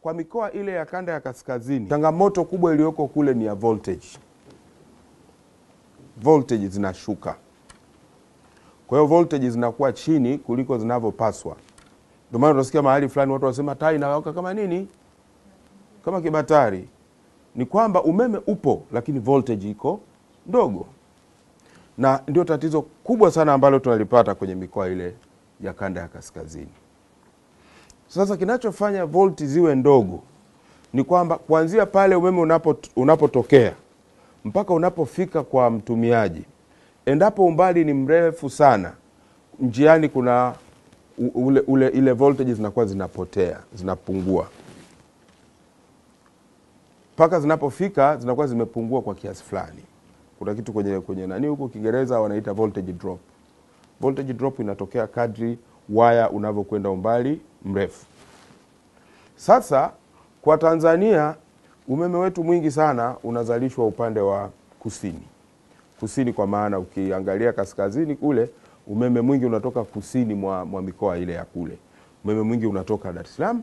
kwa mikoa ile ya kanda ya kaskazini, changamoto kubwa iliyoko kule ni ya voltage. Voltage zinashuka. Kwa hiyo voltage zinakuwa chini kuliko zinavyopaswa. Ndio maana tunasikia mahali fulani watu wasema taa inawaka kama nini? Kama kibatari. Ni kwamba umeme upo lakini voltage iko ndogo. Na ndio tatizo kubwa sana ambalo tunalipata kwenye mikoa ile ya kanda ya kaskazini. Sasa kinachofanya volti ziwe ndogo ni kwamba kuanzia pale umeme unapotokea mpaka unapofika kwa mtumiaji, endapo umbali ni mrefu sana, njiani kuna ile voltage zinakuwa zinapotea, zinapungua. Mpaka zinapofika zinakuwa zimepungua kwa kiasi fulani. Kuna kitu kwenye nani huko Kiingereza wanaita voltage drop. Voltage drop inatokea kadri waya unavyokwenda umbali mrefu. Sasa kwa Tanzania umeme wetu mwingi sana unazalishwa upande wa kusini. Kusini kwa maana ukiangalia kaskazini kule umeme mwingi unatoka kusini mwa mikoa ile ya kule. Umeme mwingi unatoka Dar es Salaam,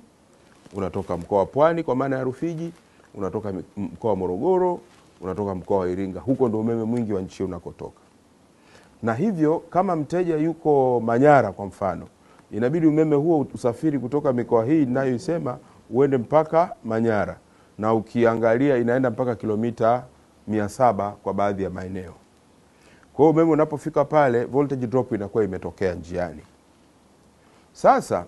unatoka mkoa wa Pwani kwa maana ya Rufiji, unatoka mkoa wa Morogoro, unatoka mkoa wa Iringa. Huko ndio umeme mwingi wa nchi unakotoka. Na hivyo kama mteja yuko Manyara kwa mfano, inabidi umeme huo usafiri kutoka mikoa hii ninayoisema uende mpaka Manyara, na ukiangalia inaenda mpaka kilomita 700 kwa baadhi ya maeneo. Kwa hiyo umeme unapofika pale voltage drop inakuwa imetokea njiani. Sasa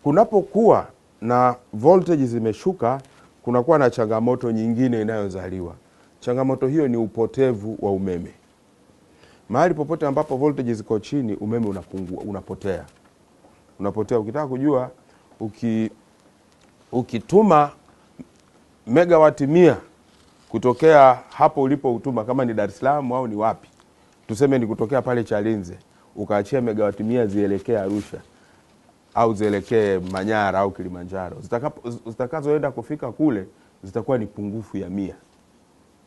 kunapokuwa na voltage zimeshuka, kunakuwa na changamoto nyingine inayozaliwa. Changamoto hiyo ni upotevu wa umeme. Mahali popote ambapo voltage ziko chini umeme unapungua, unapotea. Ukitaka kujua ukituma megawati 100 kutokea hapo ulipo utuma, kama ni Dar es Salaam au ni wapi, tuseme ni kutokea pale Chalinze, ukaachia megawati 100 zielekee Arusha au zielekee Manyara au Kilimanjaro, zitakazoenda kufika kule zitakuwa ni pungufu ya 100,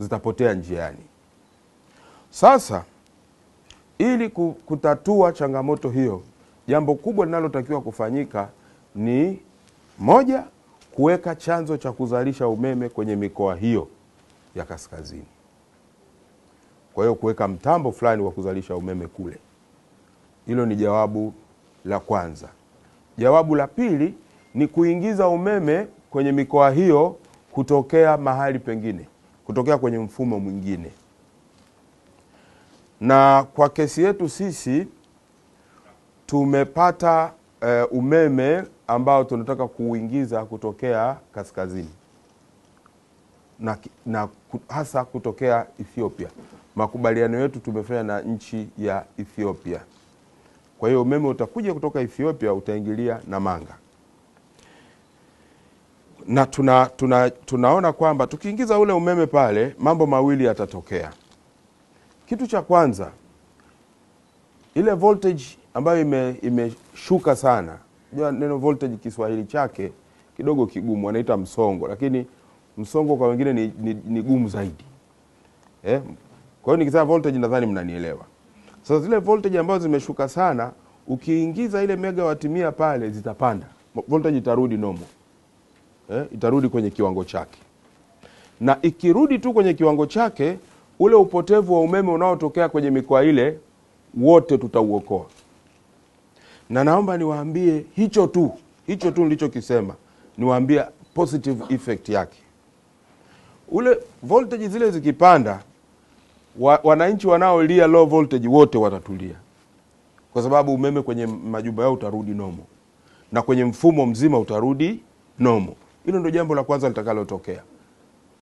zitapotea njiani. Sasa ili kutatua changamoto hiyo, jambo kubwa linalotakiwa kufanyika ni moja, kuweka chanzo cha kuzalisha umeme kwenye mikoa hiyo ya kaskazini. Kwa hiyo kuweka mtambo fulani wa kuzalisha umeme kule. Hilo ni jawabu la kwanza. Jawabu la pili ni kuingiza umeme kwenye mikoa hiyo kutokea mahali pengine, kutokea kwenye mfumo mwingine. Na kwa kesi yetu sisi tumepata umeme ambao tunataka kuuingiza kutokea kaskazini na hasa kutokea Ethiopia. Makubaliano yetu tumefanya na nchi ya Ethiopia. Kwa hiyo umeme utakuja kutoka Ethiopia, utaingilia Namanga. Na tunaona kwamba tukiingiza ule umeme pale mambo mawili yatatokea. Kitu cha kwanza, ile voltage ambayo imeshuka sana. Unajua neno voltage Kiswahili chake kidogo kigumu, wanaita msongo, lakini msongo kwa wengine ni gumu zaidi. Kwa hiyo nikisema voltage nadhani mnanielewa. Sasa zile voltage ambazo zimeshuka sana, ukiingiza ile megawati 100 pale zitapanda. Voltage itarudi normal. Itarudi kwenye kiwango chake. Na ikirudi tu kwenye kiwango chake, ule upotevu wa umeme unaotokea kwenye mikoa ile wote tutauokoa. Na naomba niwaambie hicho tu nilichokisema, niwaambie positive effect yake. Ule voltage zile zikipanda, wananchi wanaolia low voltage wote watatulia. Kwa sababu umeme kwenye majumba yao utarudi normal. Na kwenye mfumo mzima utarudi normal. Hilo ndio jambo la kwanza litakalotokea.